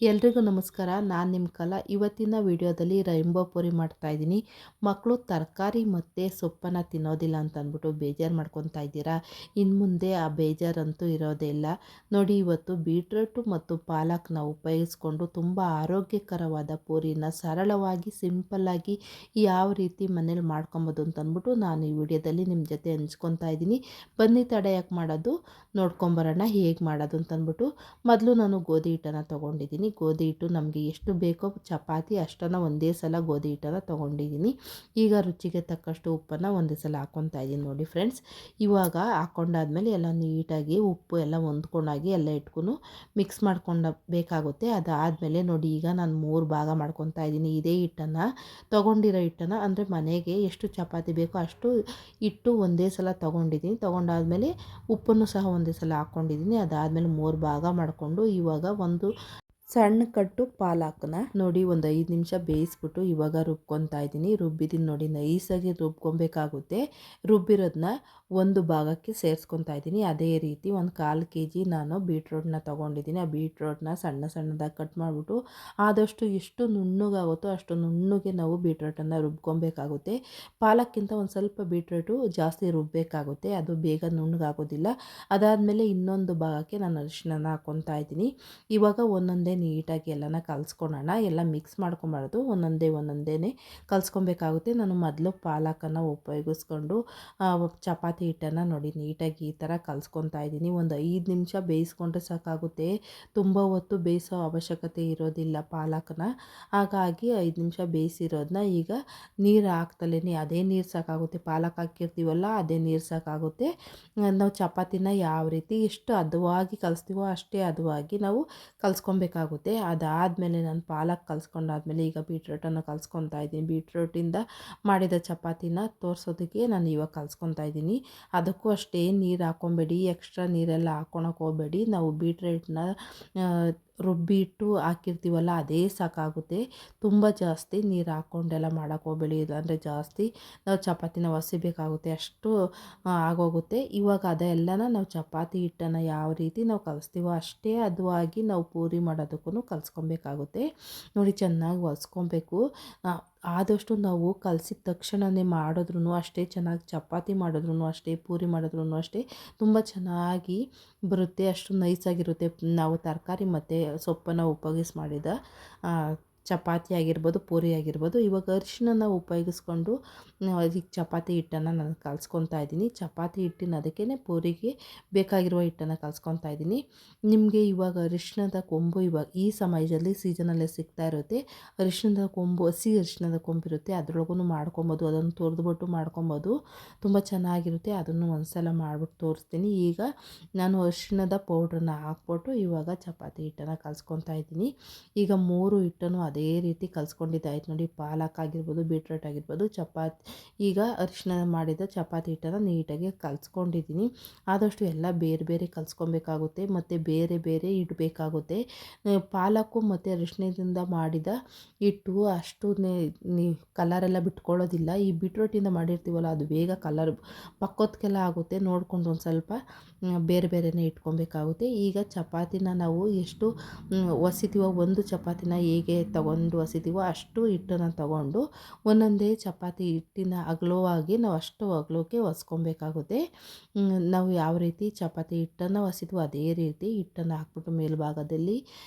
ಎಲ್ರಿಗೂ ನಮಸ್ಕಾರ. ನಾನು ನಿಮ್ಮ ಕಲಾ. ಇವತ್ತಿನ ವಿಡಿಯೋದಲ್ಲಿ ರೈನ್ಬೋ ಪೂರಿ ಮಾಡ್ತಾಯಿದ್ದೀನಿ. ಮಕ್ಕಳು ತರಕಾರಿ ಮತ್ತು ಸೊಪ್ಪನ್ನು ತಿನ್ನೋದಿಲ್ಲ ಅಂತ ಅಂದ್ಬಿಟ್ಟು ಬೇಜಾರು ಮಾಡ್ಕೊತಾ ಇದ್ದೀರಾ? ಇನ್ನು ಮುಂದೆ ಆ ಬೇಜಾರಂತೂ ಇರೋದೇ ಇಲ್ಲ. ನೋಡಿ, ಇವತ್ತು ಬೀಟ್ರೂಟು ಮತ್ತು ಪಾಲಕ್ನ ಉಪಯೋಗಿಸ್ಕೊಂಡು ತುಂಬ ಆರೋಗ್ಯಕರವಾದ ಪೂರಿನ ಸರಳವಾಗಿ ಸಿಂಪಲ್ಲಾಗಿ ಯಾವ ರೀತಿ ಮನೇಲಿ ಮಾಡ್ಕೊಬೋದು ಅಂತ ಅಂದ್ಬಿಟ್ಟು ನಾನು ಈ ವಿಡಿಯೋದಲ್ಲಿ ನಿಮ್ಮ ಜೊತೆ ಹಂಚ್ಕೊತಾ ಇದ್ದೀನಿ. ಬನ್ನಿ, ತಡೆ ಯಾಕೆ ಮಾಡೋದು, ನೋಡ್ಕೊಂಬರೋಣ ಹೇಗೆ ಮಾಡೋದು ಅಂತಂದ್ಬಿಟ್ಟು. ಮೊದಲು ನಾನು ಗೋಧಿ ಹಿಟ್ಟನ್ನು ತೊಗೊಂಡಿದ್ದೀನಿ. ಗೋಧಿ ಹಿಟ್ಟು ನಮಗೆ ಎಷ್ಟು ಬೇಕೋ ಚಪಾತಿ ಅಷ್ಟನ್ನು ಒಂದೇ ಸಲ ಗೋಧಿ ಹಿಟ್ಟನ್ನು ತೊಗೊಂಡಿದ್ದೀನಿ. ಈಗ ರುಚಿಗೆ ತಕ್ಕಷ್ಟು ಉಪ್ಪನ್ನು ಒಂದೇ ಸಲ ಹಾಕ್ಕೊತಾ ಇದ್ದೀನಿ. ನೋಡಿ ಫ್ರೆಂಡ್ಸ್, ಇವಾಗ ಹಾಕ್ಕೊಂಡಾದ್ಮೇಲೆ ಎಲ್ಲ ನೀಟಾಗಿ ಉಪ್ಪು ಎಲ್ಲ ಹೊಂದ್ಕೊಂಡಾಗಿ ಎಲ್ಲ ಇಟ್ಕೊಂಡು ಮಿಕ್ಸ್ ಮಾಡ್ಕೊಂಡು ಬೇಕಾಗುತ್ತೆ. ಅದಾದಮೇಲೆ ನೋಡಿ, ಈಗ ನಾನು 3 ಭಾಗ ಮಾಡ್ಕೊತಾ ಇದ್ದೀನಿ. ಇದೇ ಹಿಟ್ಟನ್ನು ತೊಗೊಂಡಿರೋ ಹಿಟ್ಟನ್ನು ಅಂದರೆ ಮನೆಗೆ ಎಷ್ಟು ಚಪಾತಿ ಬೇಕೋ ಅಷ್ಟು ಹಿಟ್ಟು ಒಂದೇ ಸಲ ತೊಗೊಂಡಿದ್ದೀನಿ. ತೊಗೊಂಡಾದ್ಮೇಲೆ ಉಪ್ಪನ್ನು ಸಹ ಒಂದೇ ಸಲ ಹಾಕ್ಕೊಂಡಿದ್ದೀನಿ. ಅದಾದಮೇಲೆ 3 ಭಾಗ ಮಾಡಿಕೊಂಡು ಇವಾಗ ಒಂದು ಸಣ್ಣ ಕಟ್ಟು ಪಾಲಕ್ನ ನೋಡಿ ಒಂದು 5 ನಿಮಿಷ ಬೇಯಿಸ್ಬಿಟ್ಟು ಇವಾಗ ರುಬ್ಕೊತಾ ಇದ್ದೀನಿ. ರುಬ್ಬಿದ್ದೀನಿ ನೋಡಿ, ನೈಸಾಗಿ ರುಬ್ಕೊಬೇಕಾಗುತ್ತೆ. ರುಬ್ಬಿರೋದನ್ನ ಒಂದು ಭಾಗಕ್ಕೆ ಸೇರಿಸ್ಕೊತಾ ಇದ್ದೀನಿ. ಅದೇ ರೀತಿ ಒಂದು 1/4 kg ನಾನು ಬೀಟ್ರೋಟ್ನ ತೊಗೊಂಡಿದ್ದೀನಿ. ಆ ಬೀಟ್ರೋಟ್ನ ಸಣ್ಣ ಸಣ್ಣದಾಗಿ ಕಟ್ ಮಾಡಿಬಿಟ್ಟು ಆದಷ್ಟು ಎಷ್ಟು ನುಣ್ಣಗಾಗುತ್ತೋ ಅಷ್ಟು ನುಣ್ಣಗೆ ನಾವು ಬೀಟ್ರೋಟನ್ನು ರುಬ್ಕೊಬೇಕಾಗುತ್ತೆ. ಪಾಲಕ್ಕಿಂತ ಒಂದು ಸ್ವಲ್ಪ ಬೀಟ್ರೋಟು ಜಾಸ್ತಿ ರುಬ್ಬಬೇಕಾಗುತ್ತೆ, ಅದು ಬೇಗ ನುಣ್ಣಗಾಗೋದಿಲ್ಲ. ಅದಾದಮೇಲೆ ಇನ್ನೊಂದು ಭಾಗಕ್ಕೆ ನಾನು ಅರಿಶಿನ ಹಾಕ್ಕೊತಾ ಇದ್ದೀನಿ. ಇವಾಗ ಒಂದೊಂದೇ ನೀಟಾಗಿ ಎಲ್ಲನ ಕಲಿಸ್ಕೊಳ್ಳೋಣ. ಎಲ್ಲ ಮಿಕ್ಸ್ ಮಾಡ್ಕೊಬಾರ್ದು, ಒಂದೊಂದೇ ಕಲಿಸ್ಕೊಬೇಕಾಗುತ್ತೆ. ನಾನು ಮೊದಲು ಪಾಲಕನ್ನು ಉಪಯೋಗಿಸ್ಕೊಂಡು ಚಪಾತಿ ಹಿಟ್ಟನ್ನು ನೋಡಿ ನೀಟಾಗಿ ಈ ಥರ ಕಲಿಸ್ಕೊತಾ ಇದ್ದೀನಿ. ಒಂದು 5 ನಿಮಿಷ ಬೇಯಿಸ್ಕೊಂಡ್ರೆ ಸಾಕಾಗುತ್ತೆ. ತುಂಬ ಹೊತ್ತು ಬೇಯಿಸೋ ಅವಶ್ಯಕತೆ ಇರೋದಿಲ್ಲ ಪಾಲಕನ. ಹಾಗಾಗಿ 5 ನಿಮಿಷ ಬೇಯಿಸಿರೋದನ್ನ ಈಗ ನೀರು ಹಾಕ್ತಲೇ ಅದೇ ನೀರು ಸಾಕಾಗುತ್ತೆ. ಪಾಲಕ್ ಹಾಕಿರ್ತೀವಲ್ಲ, ಅದೇ ನೀರು ಸಾಕಾಗುತ್ತೆ. ನಾವು ಚಪಾತಿನ ಯಾವ ರೀತಿ ಎಷ್ಟು ಹದವಾಗಿ ಕಲಿಸ್ತೀವೋ ಅಷ್ಟೇ ಹದವಾಗಿ ನಾವು ಕಲಿಸ್ಕೊಬೇಕಾಗುತ್ತೆ. ಅದಾದಮೇಲೆ ನಾನು ಪಾಲಕ್ ಕಲಿಸ್ಕೊಂಡಾದ್ಮೇಲೆ ಈಗ ಬೀಟ್ರೋಟನ್ನು ಕಲಿಸ್ಕೊತಾ ಇದ್ದೀನಿ. ಬೀಟ್ರೋಟಿಂದ ಮಾಡಿದ ಚಪಾತಿನ ತೋರಿಸೋದಕ್ಕೆ ನಾನು ಇವಾಗ ಕಲಿಸ್ಕೊತಾ ಇದ್ದೀನಿ. ಅದಕ್ಕೂ ಅಷ್ಟೇ ನೀರು ಹಾಕ್ಕೊಬೇಡಿ, ಎಕ್ಸ್ಟ್ರಾ ನೀರೆಲ್ಲ ಹಾಕ್ಕೊಳಕ್ಕೆ ಹೋಗಬೇಡಿ. ನಾವು ಬೀಟ್ರೋಟ್ನ ರುಬ್ಬಿಟ್ಟು ಹಾಕಿರ್ತೀವಲ್ಲ, ಅದೇ ಸಾಕಾಗುತ್ತೆ. ತುಂಬ ಜಾಸ್ತಿ ನೀರು ಹಾಕ್ಕೊಂಡೆಲ್ಲ ಮಾಡೋಕ್ಕೆ ಹೋಗಬೇಡಿ, ಇಲ್ಲಾಂದರೆ ಜಾಸ್ತಿ ನಾವು ಚಪಾತಿನ ಒಸಿಬೇಕಾಗುತ್ತೆ, ಅಷ್ಟು ಆಗೋಗುತ್ತೆ. ಇವಾಗ ಅದೆಲ್ಲನ ನಾವು ಚಪಾತಿ ಹಿಟ್ಟನ್ನು ಯಾವ ರೀತಿ ನಾವು ಕಲಿಸ್ತೀವೋ ಅಷ್ಟೇ ಹದವಾಗಿ ನಾವು ಪೂರಿ ಮಾಡೋದಕ್ಕೂ ಕಲಿಸ್ಕೊಬೇಕಾಗುತ್ತೆ. ನೋಡಿ, ಚೆನ್ನಾಗಿ ಒರೆಸ್ಕೊಬೇಕು. ಆದಷ್ಟು ನಾವು ಕಲಸಿದ ತಕ್ಷಣವೇ ಮಾಡಿದ್ರೂ ಅಷ್ಟೇ ಚೆನ್ನಾಗಿ, ಚಪಾತಿ ಮಾಡಿದ್ರೂ ಅಷ್ಟೇ, ಪೂರಿ ಮಾಡಿದ್ರೂ ಅಷ್ಟೇ ತುಂಬ ಚೆನ್ನಾಗಿ ಬರುತ್ತೆ, ಅಷ್ಟು ನೈಸಾಗಿರುತ್ತೆ. ನಾವು ತರಕಾರಿ ಮತ್ತು ಸೊಪ್ಪನ್ನು ಉಪಯೋಗಿಸಿ ಮಾಡಿದ ಚಪಾತಿ ಆಗಿರ್ಬೋದು, ಪೂರಿ ಆಗಿರ್ಬೋದು. ಇವಾಗ ಅರಿಶಿನ ಉಪಯೋಗಿಸ್ಕೊಂಡು ಈಗ ಚಪಾತಿ ಹಿಟ್ಟನ್ನು ನಾನು ಕಲಿಸ್ಕೊತಾ ಇದ್ದೀನಿ. ಚಪಾತಿ ಹಿಟ್ಟಿನ ಅದಕ್ಕೇ ಪೂರಿಗೆ ಬೇಕಾಗಿರುವ ಹಿಟ್ಟನ್ನು ಕಲಿಸ್ಕೊತಾ ಇದ್ದೀನಿ. ನಿಮಗೆ ಇವಾಗ ಅರಿಶಿಣದ ಕೊಂಬು ಇವಾಗ ಈ ಸಮಯದಲ್ಲಿ ಸೀಸನಲ್ಲೇ ಸಿಗ್ತಾ ಇರುತ್ತೆ. ಅರಿಶಿಣದ ಕೊಂಬು, ಹಸಿ ಅರಿಶಿಣದ ಕೊಂಬಿರುತ್ತೆ, ಅದರೊಳಗೂ ಮಾಡ್ಕೊಬೋದು. ಅದನ್ನು ತುರಿದ್ಬಿಟ್ಟು ಮಾಡ್ಕೊಬೋದು, ತುಂಬ ಚೆನ್ನಾಗಿರುತ್ತೆ. ಅದನ್ನು ಒಂದು ಸಲ ಮಾಡಿಬಿಟ್ಟು ತೋರಿಸ್ತೀನಿ. ಈಗ ನಾನು ಅರಿಶಿಣದ ಪೌಡ್ರನ್ನ ಹಾಕ್ಬಿಟ್ಟು ಇವಾಗ ಚಪಾತಿ ಹಿಟ್ಟನ್ನು ಕಲಿಸ್ಕೊತಾ ಇದ್ದೀನಿ. ಈಗ 3 ಹಿಟ್ಟನ್ನು ಅದೇ ರೀತಿ ಕಲಿಸ್ಕೊಂಡಿದ್ದಾಯ್ತು ನೋಡಿ. ಪಾಲಕ್ ಆಗಿರ್ಬೋದು, ಬೀಟ್ರೋಟ್ ಆಗಿರ್ಬೋದು, ಈಗ ಅರಿಶಿನ ಮಾಡಿದ ಚಪಾತಿ ಹಿಟ್ಟನ್ನು ನೀಟಾಗಿ ಕಲಿಸ್ಕೊಂಡಿದ್ದೀನಿ. ಆದಷ್ಟು ಎಲ್ಲ ಬೇರೆ ಬೇರೆ ಕಲಿಸ್ಕೊಬೇಕಾಗುತ್ತೆ ಮತ್ತು ಬೇರೆ ಬೇರೆ ಇಡಬೇಕಾಗುತ್ತೆ. ಪಾಲಕ್ಕು ಮತ್ತು ಅರಿಶಿಣದಿಂದ ಮಾಡಿದ ಹಿಟ್ಟು ಅಷ್ಟು ಕಲರೆಲ್ಲ ಬಿಟ್ಕೊಳ್ಳೋದಿಲ್ಲ. ಈ ಬೀಟ್ರೋಟಿಂದ ಮಾಡಿರ್ತೀವಲ್ಲ, ಅದು ಬೇಗ ಕಲರ್ ಪಕ್ಕೋದಕ್ಕೆಲ್ಲ ಆಗುತ್ತೆ. ನೋಡಿಕೊಂಡು ಒಂದು ಸ್ವಲ್ಪ ಬೇರೆ ಬೇರೆಯೇ ಇಟ್ಕೊಬೇಕಾಗುತ್ತೆ. ಈಗ ಚಪಾತಿನ ನಾವು ಎಷ್ಟು ಒಸಿತೀವೋ, ಒಂದು ಚಪಾತಿನ ಹೇಗೆ ತಗೊಂಡು ಒಸಿತೀವೋ ಅಷ್ಟು ಹಿಟ್ಟನ್ನು ತಗೊಂಡು ಒಂದೊಂದೇ ಚಪಾತಿ ಹಿಟ್ಟಿನ ಅಗಲವಾಗಿ ನಾವು ಅಷ್ಟು ಅಗಲಕ್ಕೆ ಒಸ್ಕೊಬೇಕಾಗುತ್ತೆ. ನಾವು ಯಾವ ರೀತಿ ಚಪಾತಿ ಹಿಟ್ಟನ್ನು ಒಸಿದ್ವೋ ಅದೇ ರೀತಿ ಹಿಟ್ಟನ್ನು ಹಾಕ್ಬಿಟ್ಟು ಮೇಲ್ಭಾಗದಲ್ಲಿ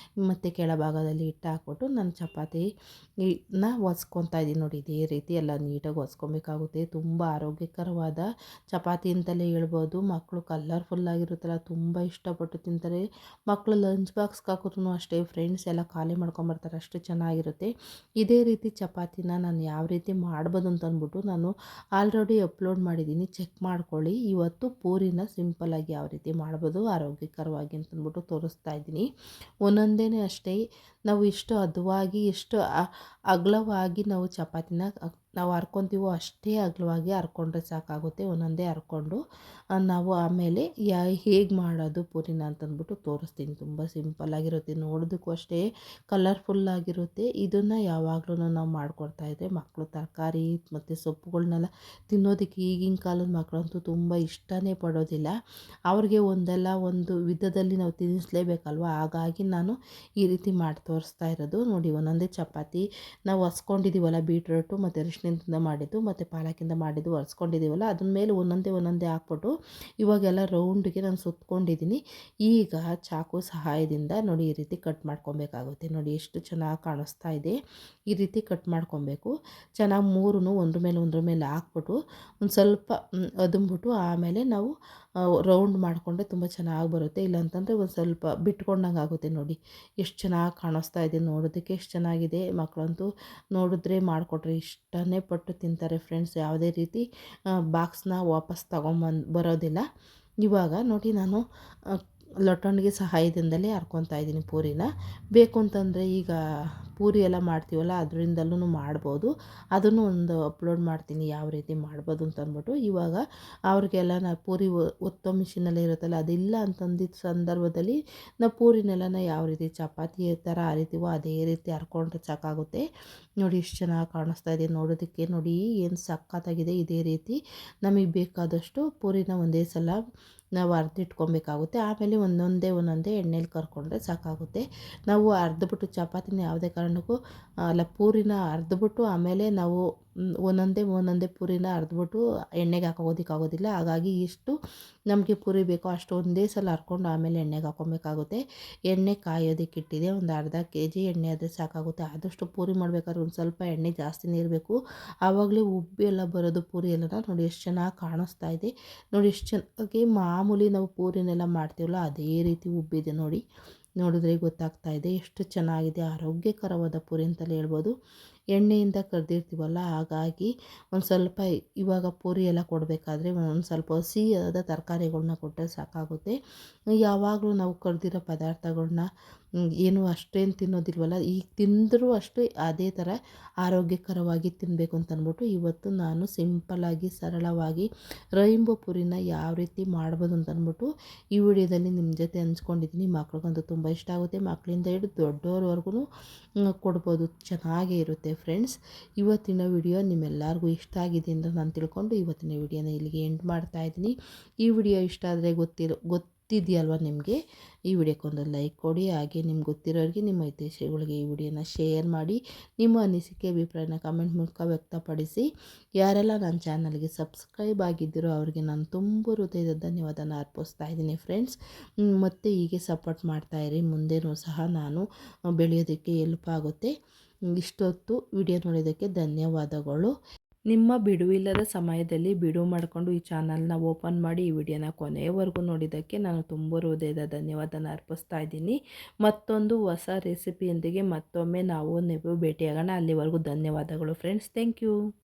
ಮತ್ತು ಕೆಳಭಾಗದಲ್ಲಿ ಹಿಟ್ಟು ಹಾಕ್ಬಿಟ್ಟು ನಾನು ಚಪಾತಿನ ಒಸ್ಕೊತಾ ಇದ್ದೀನಿ. ನೋಡಿ, ಇದೇ ರೀತಿ ಎಲ್ಲ ನೀಟಾಗಿ ಒಸ್ಕೊಬೇಕಾಗುತ್ತೆ. ತುಂಬ ಆರೋಗ್ಯಕರವಾದ ಚಪಾತಿ ಅಂತಲೇ ಹೇಳ್ಬೋದು. ಮಕ್ಕಳು ಕಲರ್ಫುಲ್ಲಾಗಿರುತ್ತಲ್ಲ, ತುಂಬ ಇಷ್ಟಪಟ್ಟು ತಿಂತಾರೆ. ಮಕ್ಕಳು ಲಂಚ್ ಬಾಕ್ಸ್ಗೆ ಹಾಕಿದ್ರೂ ಅಷ್ಟೇ, ಫ್ರೆಂಡ್ಸ್ ಎಲ್ಲ ಖಾಲಿ ಮಾಡ್ಕೊಂಬರ್ತಾರೆ, ಅಷ್ಟು ಚೆನ್ನಾಗಿರುತ್ತೆ. ಇದೇ ರೀತಿ ಚಪಾತಿನ ನಾನು ಯಾವ ರೀತಿ ಮಾಡ್ಬೋದು ಅಂತ ಅಂದ್ಬಿಟ್ಟು ನಾನು ಆಲ್ರೆಡಿ ಅಪ್ಲೋಡ್ ಮಾಡಿದ್ದೀನಿ, ಚೆಕ್ ಮಾಡ್ಕೊಳ್ಳಿ. ಇವತ್ತು ಪೂರಿನ ಸಿಂಪಲ್ಲಾಗಿ ಯಾವ ರೀತಿ ಮಾಡ್ಬೋದು ಆರೋಗ್ಯಕರವಾಗಿ ಅಂತಂದ್ಬಿಟ್ಟು ತೋರಿಸ್ತಾ ಇದ್ದೀನಿ. ಒಂದೊಂದೇ ಅಷ್ಟೇ, ನಾವು ಇಷ್ಟು ಹದವಾಗಿ ಎಷ್ಟು ಅಗಲವಾಗಿ ನಾವು ಚಪಾತಿನ ನಾವು ಹರ್ಕೊತೀವೋ ಅಷ್ಟೇ ಅಗಲವಾಗಿ ಹರ್ಕೊಂಡ್ರೆ ಸಾಕಾಗುತ್ತೆ. ಒಂದೊಂದೇ ಹರ್ಕೊಂಡು ನಾವು ಆಮೇಲೆ ಹೇಗೆ ಮಾಡೋದು ಪೂರಿನ ಅಂತಂದ್ಬಿಟ್ಟು ತೋರಿಸ್ತೀನಿ. ತುಂಬ ಸಿಂಪಲ್ಲಾಗಿರುತ್ತೆ, ನೋಡೋದಕ್ಕೂ ಅಷ್ಟೇ ಕಲರ್ಫುಲ್ಲಾಗಿರುತ್ತೆ. ಇದನ್ನು ಯಾವಾಗಲೂ ನಾವು ಮಾಡ್ಕೊಡ್ತಾಯಿದ್ರೆ ಮಕ್ಕಳು ತರಕಾರಿ ಮತ್ತು ಸೊಪ್ಪುಗಳನ್ನೆಲ್ಲ ತಿನ್ನೋದಕ್ಕೆ ಈಗಿನ ಕಾಲದ ಮಕ್ಕಳಂತೂ ತುಂಬ ಇಷ್ಟನೇ ಪಡೋದಿಲ್ಲ. ಅವ್ರಿಗೆ ಒಂದಲ್ಲ ಒಂದು ವಿಧದಲ್ಲಿ ನಾವು ತಿನ್ನಿಸ್ಲೇಬೇಕಲ್ವ, ಹಾಗಾಗಿ ನಾನು ಈ ರೀತಿ ಮಾಡಿ ತೋರಿಸ್ತಾ ಇರೋದು. ನೋಡಿ, ಒಂದೊಂದೇ ಚಪಾತಿ ನಾವು ಹೊಸ್ಕೊಂಡಿದ್ದೀವಲ್ಲ, ಬೀಟ್ರೋಟು ಮತ್ತು ಅರಿಶಿಣದಿಂದ ಮಾಡಿದ್ದು ಮತ್ತು ಪಾಲಕಿಂದ ಮಾಡಿದ್ದು ಹೊರ್ಸ್ಕೊಂಡಿದ್ದೀವಲ್ಲ, ಅದ್ರ ಮೇಲೆ ಒಂದೊಂದೇ ಹಾಕ್ಬಿಟ್ಟು ಇವಾಗೆಲ್ಲ ರೌಂಡ್ಗೆ ನಾನು ಸುತ್ಕೊಂಡಿದ್ದೀನಿ. ಈಗ ಚಾಕು ಸಹಾಯದಿಂದ ನೋಡಿ ಈ ರೀತಿ ಕಟ್ ಮಾಡ್ಕೊಬೇಕಾಗುತ್ತೆ. ನೋಡಿ ಎಷ್ಟು ಚೆನ್ನಾಗಿ ಕಾಣಿಸ್ತಾ ಇದೆ. ಈ ರೀತಿ ಕಟ್ ಮಾಡ್ಕೊಬೇಕು. ಚೆನ್ನಾಗಿ ಮೂರೂ ಒಂದ್ರ ಮೇಲೆ ಹಾಕ್ಬಿಟ್ಟು ಒಂದು ಸ್ವಲ್ಪ ಅದುಂಬಿಟ್ಟು ಆಮೇಲೆ ನಾವು ರೌಂಡ್ ಮಾಡಿಕೊಂಡ್ರೆ ತುಂಬ ಚೆನ್ನಾಗಿ ಬರುತ್ತೆ. ಇಲ್ಲಾಂತಂದರೆ ಒಂದು ಸ್ವಲ್ಪ ಬಿಟ್ಕೊಂಡಂಗೆ ಆಗುತ್ತೆ. ನೋಡಿ ಎಷ್ಟು ಚೆನ್ನಾಗಿ ಕಾಣಿಸ್ತಾ ಇದೆ, ನೋಡೋದಕ್ಕೆ ಎಷ್ಟು ಚೆನ್ನಾಗಿದೆ. ಮಕ್ಕಳಂತೂ ನೋಡಿದ್ರೆ ಮಾಡಿಕೊಟ್ರೆ ಇಷ್ಟನೇ ಪಟ್ಟು ತಿಂತಾರೆ ಫ್ರೆಂಡ್ಸ್. ಯಾವುದೇ ರೀತಿ ಬಾಕ್ಸ್ನ ವಾಪಸ್ ಬರೋದಿಲ್ಲ. ಇವಾಗ ನೋಡಿ, ನಾನು ಲೊಟ್ಟಣಿಗೆ ಸಹಾಯದಿಂದಲೇ ಹರ್ಕೊತಾ ಇದ್ದೀನಿ ಪೂರಿನ. ಬೇಕು ಅಂತಂದರೆ ಈಗ ಪೂರಿ ಎಲ್ಲ ಮಾಡ್ತೀವಲ್ಲ, ಅದರಿಂದಲೂ ಮಾಡ್ಬೋದು. ಅದನ್ನು ಒಂದು ಅಪ್ಲೋಡ್ ಮಾಡ್ತೀನಿ ಯಾವ ರೀತಿ ಮಾಡ್ಬೋದು ಅಂತಂದ್ಬಿಟ್ಟು. ಇವಾಗ ಅವ್ರಿಗೆಲ್ಲ ಪೂರಿ ಒತ್ತೋ ಮಿಷಿನಲ್ಲೇ ಇರುತ್ತಲ್ಲ, ಅದಿಲ್ಲ ಅಂತಂದಿದ್ದ ಸಂದರ್ಭದಲ್ಲಿ ನಾವು ಪೂರಿನೆಲ್ಲನ ಯಾವ ರೀತಿ ಚಪಾತಿ ಥರ ಹರಿತೀವೋ ಅದೇ ರೀತಿ ಹರ್ಕೊಂಡ್ರೆ ಸಾಕಾಗುತ್ತೆ. ನೋಡಿ ಎಷ್ಟು ಚೆನ್ನಾಗಿ ಕಾಣಿಸ್ತಾ ಇದೆ ನೋಡೋದಕ್ಕೆ. ನೋಡಿ ಏನು ಸಖತ್ತಾಗಿದೆ. ಇದೇ ರೀತಿ ನಮಗೆ ಬೇಕಾದಷ್ಟು ಪೂರಿನ ಒಂದೇ ಸಲ ನಾವು ಅರ್ದಿಟ್ಕೊಬೇಕಾಗುತ್ತೆ. ಆಮೇಲೆ ಒಂದೊಂದೇ ಎಣ್ಣೆಲಿ ಕರ್ಕೊಂಡ್ರೆ ಸಾಕಾಗುತ್ತೆ. ನಾವು ಅರ್ದ್ಬಿಟ್ಟು ಚಪಾತಿನ ಯಾವುದೇ ಕಾರಣಕ್ಕೂ ಪೂರಿನ ಅರ್ದ್ಬಿಟ್ಟು ಆಮೇಲೆ ನಾವು ಒಂದೊಂದೇ ಪೂರಿನ ಅರ್ದ್ಬಿಟ್ಟು ಎಣ್ಣೆಗೆ ಹಾಕೋದಕ್ಕಾಗೋದಿಲ್ಲ. ಹಾಗಾಗಿ ಎಷ್ಟು ನಮಗೆ ಪೂರಿ ಬೇಕೋ ಅಷ್ಟು ಒಂದೇ ಸಲ ಹರ್ಕೊಂಡು ಆಮೇಲೆ ಎಣ್ಣೆಗೆ ಹಾಕ್ಕೊಬೇಕಾಗುತ್ತೆ. ಎಣ್ಣೆ ಕಾಯೋದಕ್ಕೆ ಇಟ್ಟಿದೆ, ಒಂದು ಅರ್ಧ kg ಎಣ್ಣೆ ಆದರೆ ಸಾಕಾಗುತ್ತೆ. ಆದಷ್ಟು ಪೂರಿ ಮಾಡಬೇಕಾದ್ರೆ ಒಂದು ಸ್ವಲ್ಪ ಎಣ್ಣೆ ಜಾಸ್ತಿನೇ ಇರಬೇಕು, ಆವಾಗಲೇ ಉಬ್ಬಿ ಎಲ್ಲ ಬರೋದು ಪೂರಿ ಎಲ್ಲ. ನೋಡಿ ಎಷ್ಟು ಚೆನ್ನಾಗಿ ಕಾಣಿಸ್ತಾ ಇದೆ. ನೋಡಿ ಎಷ್ಟು ಚೆನ್ನಾಗಿ ಮಾಮೂಲಿ ನಾವು ಪೂರಿನೆಲ್ಲ ಮಾಡ್ತೀವಲ್ಲ ಅದೇ ರೀತಿ ಉಬ್ಬಿದೆ. ನೋಡಿದ್ರೆ ಗೊತ್ತಾಗ್ತಾ ಇದೆ ಎಷ್ಟು ಚೆನ್ನಾಗಿದೆ. ಆರೋಗ್ಯಕರವಾದ ಪೂರಿ ಅಂತಲೇ ಹೇಳ್ಬೋದು. ಎಣ್ಣೆಯಿಂದ ಕರೆದಿರ್ತೀವಲ್ಲ, ಹಾಗಾಗಿ ಒಂದು ಸ್ವಲ್ಪ ಇವಾಗ ಪೂರಿ ಎಲ್ಲ ಕೊಡಬೇಕಾದ್ರೆ ಒಂದು ಸ್ವಲ್ಪ ಹಸಿಯಾದ ತರಕಾರಿಗಳ್ನ ಕೊಟ್ಟರೆ ಸಾಕಾಗುತ್ತೆ. ಯಾವಾಗಲೂ ನಾವು ಕರೆದಿರೋ ಪದಾರ್ಥಗಳ್ನ ಏನು ಅಷ್ಟೇನು ತಿನ್ನೋದಿಲ್ವಲ್ಲ, ಈಗ ತಿಂದರೂ ಅಷ್ಟೇ ಅದೇ ಥರ ಆರೋಗ್ಯಕರವಾಗಿ ತಿನ್ನಬೇಕು ಅಂತಂದ್ಬಿಟ್ಟು ಇವತ್ತು ನಾನು ಸಿಂಪಲ್ಲಾಗಿ ಸರಳವಾಗಿ ರೈಂಬೋ ಪೂರಿನ ಯಾವ ರೀತಿ ಮಾಡ್ಬೋದು ಅಂತಂದ್ಬಿಟ್ಟು ಈ ವಿಡಿಯೋದಲ್ಲಿ ನಿಮ್ಮ ಜೊತೆ ಹಂಚ್ಕೊಂಡಿದ್ದೀನಿ. ಮಕ್ಳಿಗಂತೂ ತುಂಬ ಇಷ್ಟ ಆಗುತ್ತೆ. ಮಕ್ಕಳಿಂದ ಹಿಡಿದು ದೊಡ್ಡವ್ರವರೆಗೂ ಕೊಡ್ಬೋದು, ಚೆನ್ನಾಗೇ ಇರುತ್ತೆ ಫ್ರೆಂಡ್ಸ್. ಇವತ್ತಿನ ವಿಡಿಯೋ ನಿಮ್ಮೆಲ್ಲರಿಗೂ ಇಷ್ಟ ಆಗಿದೆ ಅಂತ ನಾನು ತಿಳ್ಕೊಂಡು ಇವತ್ತಿನ ವಿಡಿಯೋನ ಇಲ್ಲಿಗೆ ಎಂಡ್ ಮಾಡ್ತಾಯಿದ್ದೀನಿ. ಈ ವಿಡಿಯೋ ಇಷ್ಟ ಆದರೆ ಗೊತ್ತಿದೆಯಲ್ವ ನಿಮಗೆ, ಈ ವಿಡಿಯೋಕ್ಕೊಂದು ಲೈಕ್ ಕೊಡಿ. ಹಾಗೆ ನಿಮ್ಗೆ ಗೊತ್ತಿರೋರಿಗೆ ನಿಮ್ಮ ಹಿತೈಷಿಗಳಿಗೆ ಈ ವಿಡಿಯೋನ ಶೇರ್ ಮಾಡಿ. ನಿಮ್ಮ ಅನಿಸಿಕೆ ಅಭಿಪ್ರಾಯನ ಕಮೆಂಟ್ ಮೂಲಕ ವ್ಯಕ್ತಪಡಿಸಿ. ಯಾರೆಲ್ಲ ನನ್ನ ಚಾನಲ್ಗೆ ಸಬ್ಸ್ಕ್ರೈಬ್ ಆಗಿದ್ದೀರೋ ಅವ್ರಿಗೆ ನಾನು ತುಂಬ ಹೃದಯದ ಧನ್ಯವಾದನ ಅರ್ಪಿಸ್ತಾ ಇದ್ದೀನಿ ಫ್ರೆಂಡ್ಸ್. ಮತ್ತು ಹೀಗೆ ಸಪೋರ್ಟ್ ಮಾಡ್ತಾಯಿರಿ, ಮುಂದೆನೂ ಸಹ ನಾನು ಬೆಳೆಯೋದಕ್ಕೆ ಹೆಲ್ಪ್ ಆಗುತ್ತೆ. ಇಷ್ಟೊತ್ತು ವಿಡಿಯೋ ನೋಡೋದಕ್ಕೆ ಧನ್ಯವಾದಗಳು. ನಿಮ್ಮ ಬಿಡುವಿಲ್ಲದ ಸಮಯದಲ್ಲಿ ಬಿಡುವು ಮಾಡಿಕೊಂಡು ಈ ಚಾನಲ್ನ ಓಪನ್ ಮಾಡಿ ಈ ವಿಡಿಯೋನ ಕೊನೆಯವರೆಗೂ ನೋಡಿದ್ದಕ್ಕೆ ನಾನು ತುಂಬ ಹೃದಯದ ಧನ್ಯವಾದನ ಅರ್ಪಿಸ್ತಾ ಇದ್ದೀನಿ. ಮತ್ತೊಂದು ಹೊಸ ರೆಸಿಪಿಯೊಂದಿಗೆ ಮತ್ತೊಮ್ಮೆ ನೀವು ಭೇಟಿಯಾಗೋಣ. ಅಲ್ಲಿವರೆಗೂ ಧನ್ಯವಾದಗಳು ಫ್ರೆಂಡ್ಸ್. Thank you.